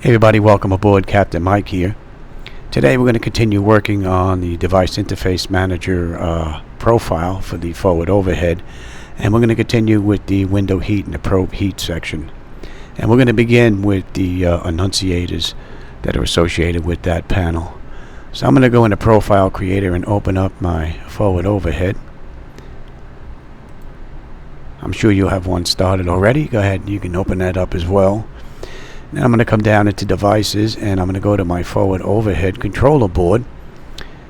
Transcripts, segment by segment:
Hey everybody, welcome aboard. Captain Mike here. Today we're going to continue working on the Device Interface Manager profile for the Fwd Ovrhd, and we're going to continue with the window heat and the probe heat section. And we're going to begin with the annunciators that are associated with that panel. So I'm going to go into Profile Creator and open up my Fwd Ovrhd. I'm sure you have one started already. Go ahead, you can open that up as well. Now I'm going to come down into Devices, and I'm going to go to my Fwd Ovrhd controller board,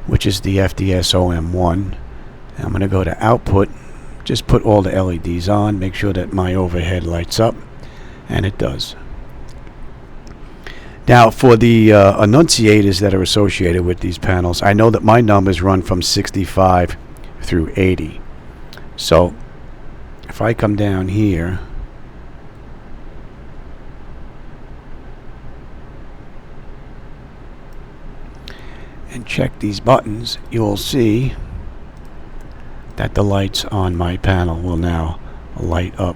which is the FDS-OM1. I'm going to go to Output, just put all the LEDs on, make sure that my overhead lights up, and it does. Now for the annunciators that are associated with these panels, I know that my numbers run from 65 through 80. So if I come down here, and check these buttons, you will see that the lights on my panel will now light up.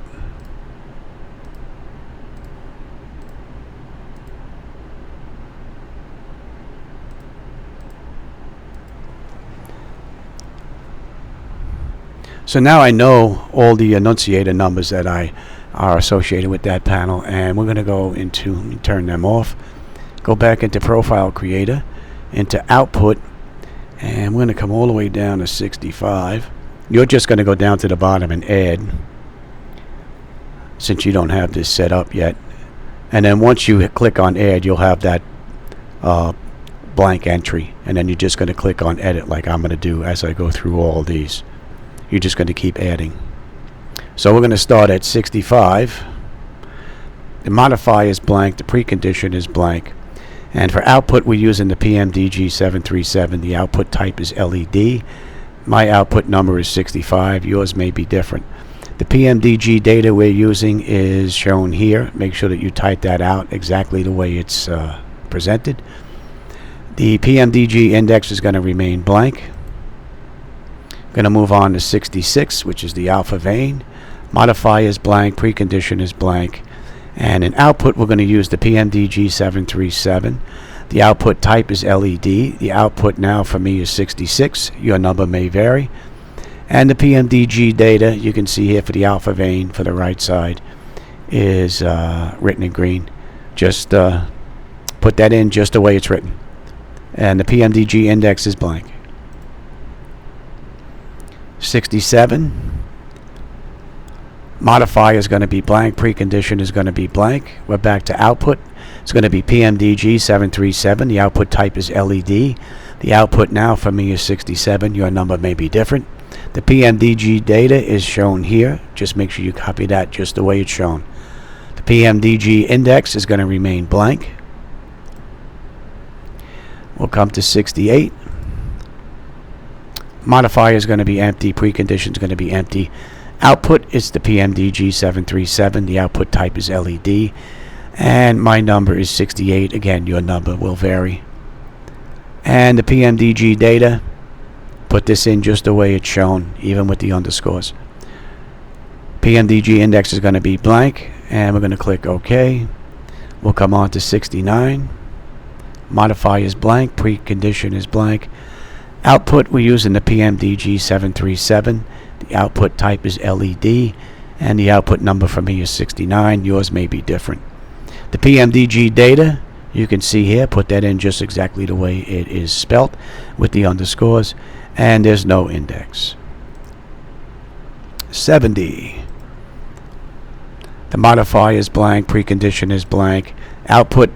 So now I know all the annunciator numbers that are associated with that panel, and we're going to go into, let me turn them off, go back into Profile Creator, into Output, and we're going to come all the way down to 65. You're just going to go down to the bottom and add, since you don't have this set up yet. And then once you click on add, you'll have that blank entry, and then you're just going to click on edit like I'm going to do as I go through all these. You're just going to keep adding. So we're going to start at 65. The modifier is blank, the precondition is blank. And for output, we're using the PMDG737. The output type is LED. My output number is 65. Yours may be different. The PMDG data we're using is shown here. Make sure that you type that out exactly the way it's presented. The PMDG index is going to remain blank. Going to move on to 66, which is the alpha vane. Modifier is blank. Precondition is blank. And in output, we're going to use the PMDG737. The output type is LED. The output now for me is 66. Your number may vary. And the PMDG data, you can see here for the alpha vane for the right side, is written in green. Just put that in just the way it's written. And the PMDG index is blank. 67. Modifier is going to be blank. Precondition is going to be blank. We're back to output. It's going to be PMDG737. The output type is LED. The output now for me is 67. Your number may be different. The PMDG data is shown here. Just make sure you copy that just the way it's shown. The PMDG index is going to remain blank. We'll come to 68. Modifier is going to be empty. Precondition is going to be empty. Output is the PMDG737. The output type is LED. And my number is 68. Again, your number will vary. And the PMDG data, put this in just the way it's shown, even with the underscores. PMDG index is going to be blank. And we're going to click OK. We'll come on to 69. Modifier is blank. Precondition is blank. Output, we're using the PMDG737. The output type is LED, and the output number for me is 69. Yours may be different. The PMDG data, you can see here, put that in just exactly the way it is spelt with the underscores, and there's no index. 70. The modifier is blank, precondition is blank. Output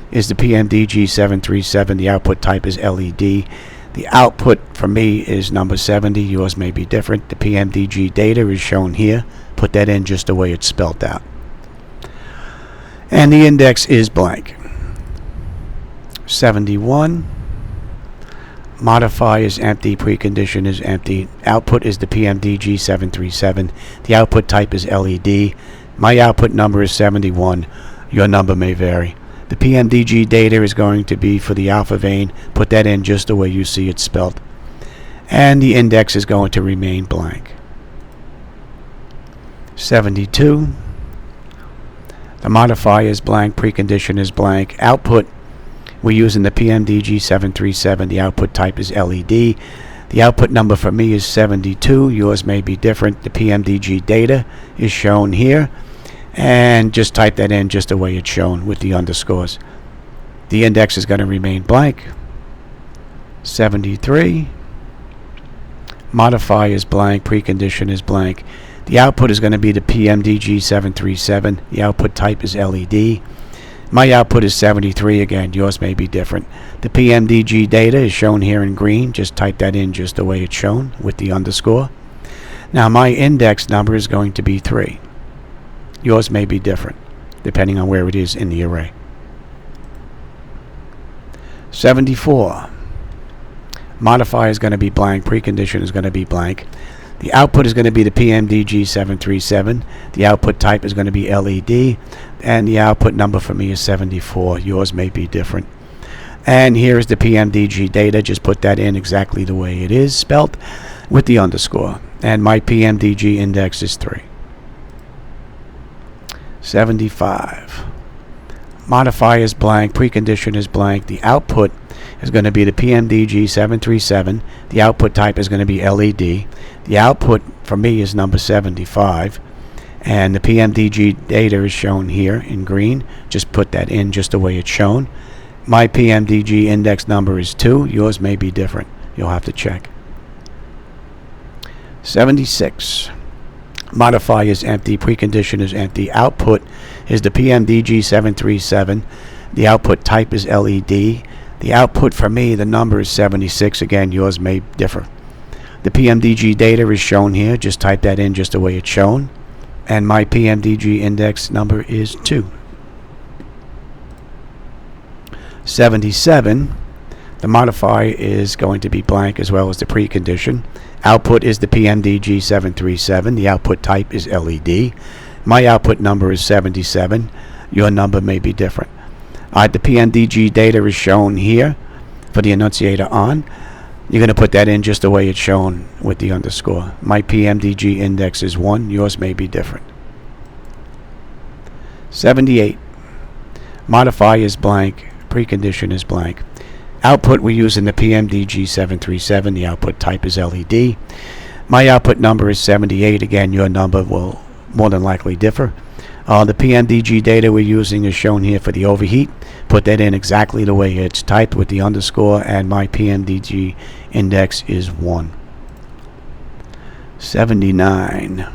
is the PMDG737. The output type is LED. The output for me is number 70. Yours may be different. The PMDG data is shown here. Put that in just the way it's spelled out. And the index is blank. 71. Modifier is empty. Precondition is empty. Output is the PMDG737. The output type is LED. My output number is 71. Your number may vary. The PMDG data is going to be for the alpha vane. Put that in just the way you see it spelled. And the index is going to remain blank. 72. The modifier is blank, precondition is blank. Output, we're using the PMDG737. The output type is LED. The output number for me is 72. Yours may be different. The PMDG data is shown here. And just type that in just the way it's shown with the underscores. The index is going to remain blank. 73. Modifier is blank. Precondition is blank. The output is going to be the PMDG737. The output type is LED. My output is 73 again. Yours may be different. The PMDG data is shown here in green. Just type that in just the way it's shown with the underscore. Now my index number is going to be 3. Yours may be different depending on where it is in the array. 74. Modifier is going to be blank. Precondition is going to be blank. The output is going to be the PMDG737. The output type is going to be LED. And the output number for me is 74. Yours may be different. And here is the PMDG data. Just put that in exactly the way it is spelt with the underscore. And my PMDG index is 3. 75. Modifier is blank. Precondition is blank. The output is going to be the PMDG737. The output type is going to be LED. The output for me is number 75. And the PMDG data is shown here in green. Just put that in just the way it's shown. My PMDG index number is 2. Yours may be different. You'll have to check. 76. Modifier is empty. Precondition is empty. Output is the PMDG737. The output type is LED. The output for me, the number is 76. Again, yours may differ. The PMDG data is shown here. Just type that in just the way it's shown. And my PMDG index number is 2. 77. The modifier is going to be blank as well as the precondition. Output is the PMDG737. The output type is LED. My output number is 77. Your number may be different. The PMDG data is shown here for the annunciator on. You're going to put that in just the way it's shown with the underscore. My PMDG index is 1. Yours may be different. 78. Modifier is blank. Precondition is blank. Output, we're using the PMDG737. The output type is LED. My output number is 78. Again, your number will more than likely differ. The PMDG data we're using is shown here for the overheat. Put that in exactly the way it's typed with the underscore, and my PMDG index is 1. 79.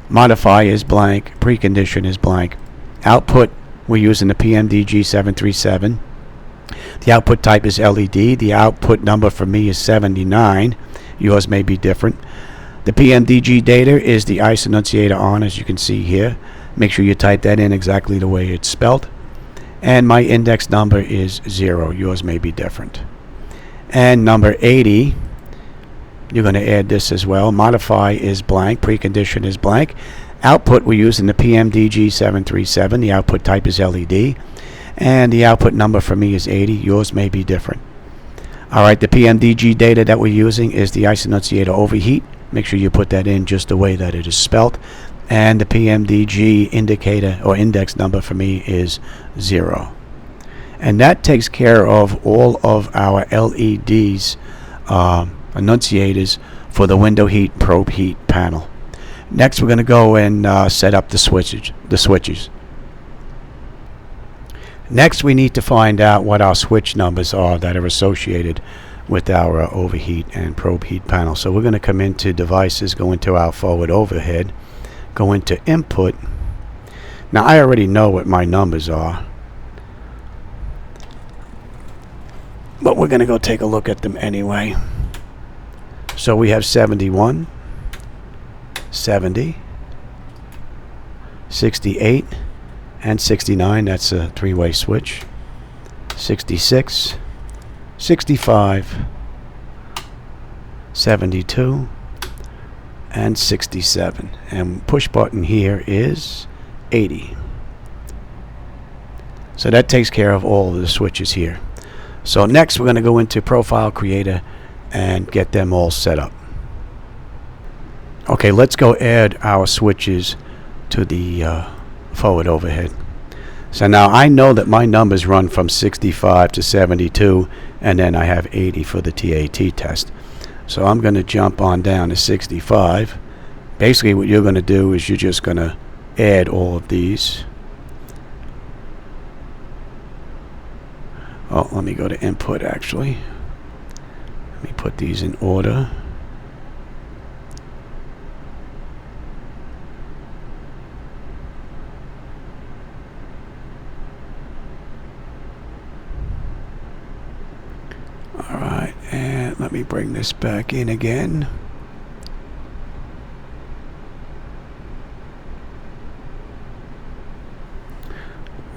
Modifier is blank. Precondition is blank. Output, we're using the PMDG737. The output type is LED. The output number for me is 79. Yours may be different. The PMDG data is the ICE annunciator on, as you can see here. Make sure you type that in exactly the way it's spelled. And my index number is 0. Yours may be different. And number 80, you're going to add this as well. Modify is blank. Precondition is blank. Output, we're using the PMDG737. The output type is LED. And the output number for me is 80. Yours may be different. Alright, the PMDG data that we're using is the ICE annunciator overheat. Make sure you put that in just the way that it is spelt. And the PMDG indicator or index number for me is 0. And that takes care of all of our LEDs, annunciators for the window heat, probe heat panel. Next, we're going to go and set up the switches. Next, we need to find out what our switch numbers are that are associated with our overheat and probe heat panel. So we're going to come into devices, go into our Fwd Ovrhd, go into input. Now I already know what my numbers are, but we're going to go take a look at them anyway. So we have 71, 70, 68, and 69. That's a three-way switch. 66, 65, 72, and 67. And push button here is 80. So that takes care of all of the switches here. So next we're going to go into Profile Creator and get them all set up. Okay, let's go add our switches to the Fwd Ovrhd. So now I know that my numbers run from 65 to 72, and then I have 80 for the TAT test. So I'm going to jump on down to 65. Basically what you're going to do is you're just going to add all of these. Oh, let me go to input actually. Let me put these in order. Alright, and let me bring this back in again.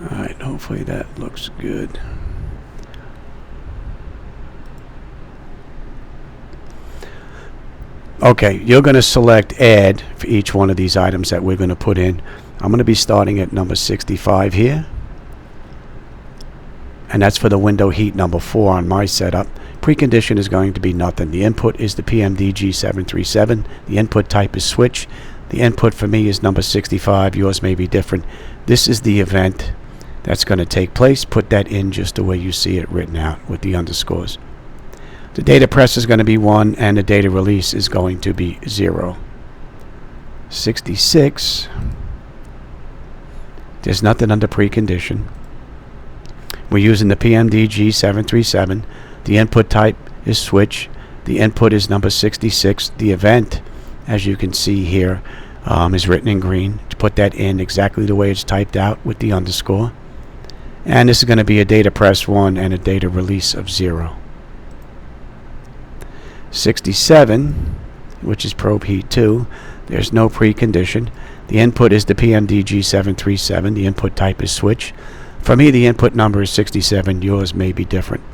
Alright, hopefully that looks good. Okay, you're going to select add for each one of these items that we're going to put in. I'm going to be starting at number 65 here. And that's for the window heat number 4 on my setup. Precondition is going to be nothing. The input is the PMDG737. The input type is switch. The input for me is number 65. Yours may be different. This is the event that's going to take place. Put that in just the way you see it written out with the underscores. The data press is going to be 1 and the data release is going to be 0. 66. There's nothing under precondition. We're using the PMDG737. The input type is switch. The input is number 66. The event, as you can see here, is written in green. To put that in exactly the way it's typed out with the underscore. And this is going to be a data press 1 and a data release of 0. 67, which is probe heat 2. There's no precondition. The input is the PMDG737. The input type is switch. For me, the input number is 67. Yours may be different.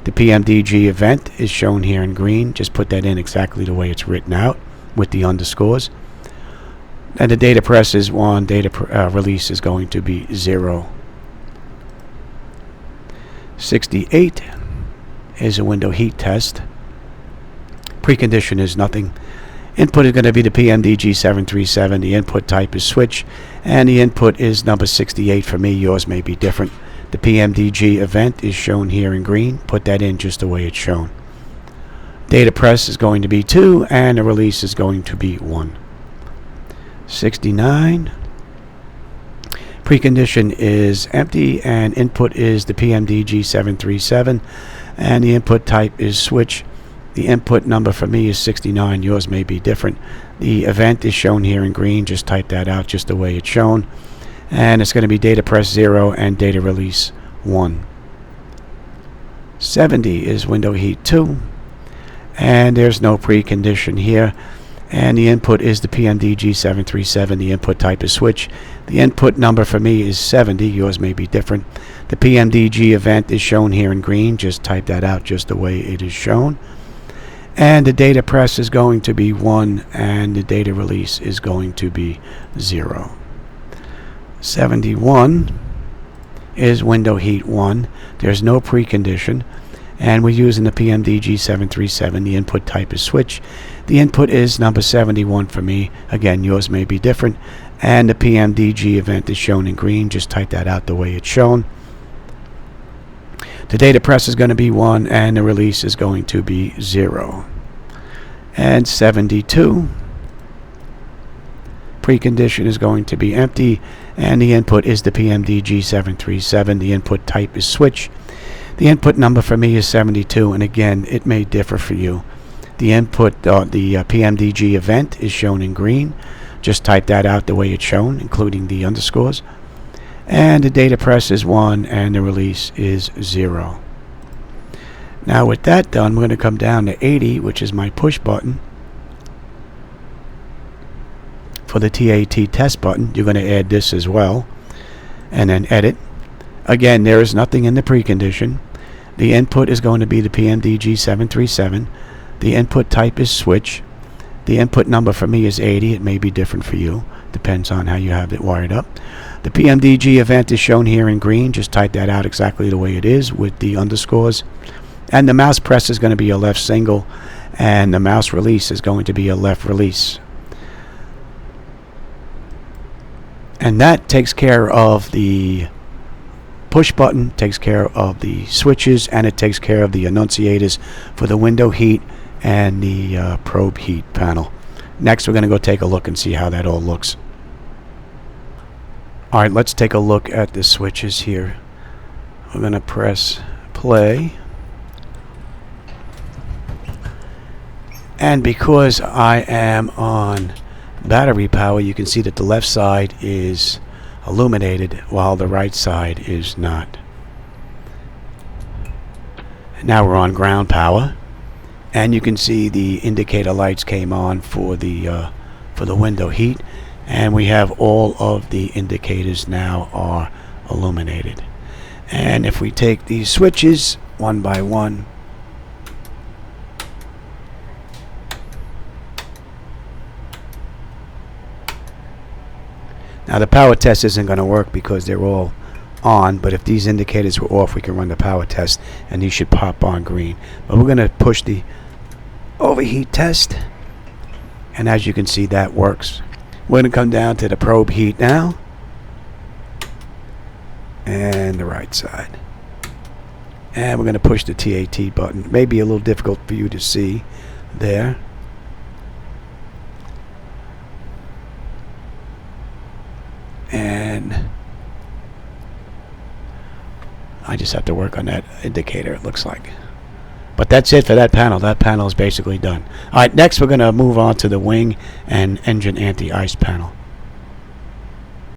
The PMDG event is shown here in green. Just put that in exactly the way it's written out with the underscores. And the data press is 1. Data release is going to be 0. 68 is a window heat test. Precondition is nothing. Input is going to be the PMDG737. The input type is switch. And the input is number 68 for me. Yours may be different. The PMDG event is shown here in green. Put that in just the way it's shown. Data press is going to be 2. And the release is going to be 1. 69. Precondition is empty. And input is the PMDG737. And the input type is switch. The input number for me is 69. Yours may be different. The event is shown here in green. Just type that out just the way it's shown. And it's going to be data press 0 and data release 1. 70 is window heat 2. And there's no precondition here. And the input is the PMDG737. The input type is switch. The input number for me is 70. Yours may be different. The PMDG event is shown here in green. Just type that out just the way it is shown. And the data press is going to be 1 and the data release is going to be 0. 71 is window heat 1. There's no precondition. And we're using the PMDG737. The input type is switch. The input is number 71 for me. Again, yours may be different. And the PMDG event is shown in green. Just type that out the way it's shown. The data press is going to be 1 and the release is going to be 0. And 72. Precondition is going to be empty and the input is the PMDG737. The input type is switch. The input number for me is 72 and again it may differ for you. The input, the PMDG event is shown in green. Just type that out the way it's shown, including the underscores. And the data press is 1 and the release is 0. Now with that done, we're going to come down to 80, which is my push button. For the TAT test button, you're going to add this as well. And then edit. Again, there is nothing in the precondition. The input is going to be the PMDG737. The input type is switch. The input number for me is 80. It may be different for you. Depends on how you have it wired up. The PMDG event is shown here in green. Just type that out exactly the way it is with the underscores. And the mouse press is going to be a left single. And the mouse release is going to be a left release. And that takes care of the push button takes care of the switches, and it takes care of the annunciators for the window heat and the probe heat panel. Next, we're going to go take a look and see how that all looks. Alright, let's take a look at the switches here. We're going to press play. And because I am on battery power, you can see that the left side is illuminated while the right side is not. Now we're on ground power, and you can see the indicator lights came on for the window heat, and we have all of the indicators now are illuminated. And if we take these switches one by one, now the power test isn't going to work because they're all on, but if these indicators were off, we can run the power test and these should pop on green. But we're going to push the overheat test, and as you can see, that works. We're going to come down to the probe heat now, and the right side. And we're going to push the TAT button. It may be a little difficult for you to see there. And I just have to work on that indicator, it looks like. But that's it for that panel. That panel is basically done. Alright, next we're going to move on to the wing and engine anti-ice panel.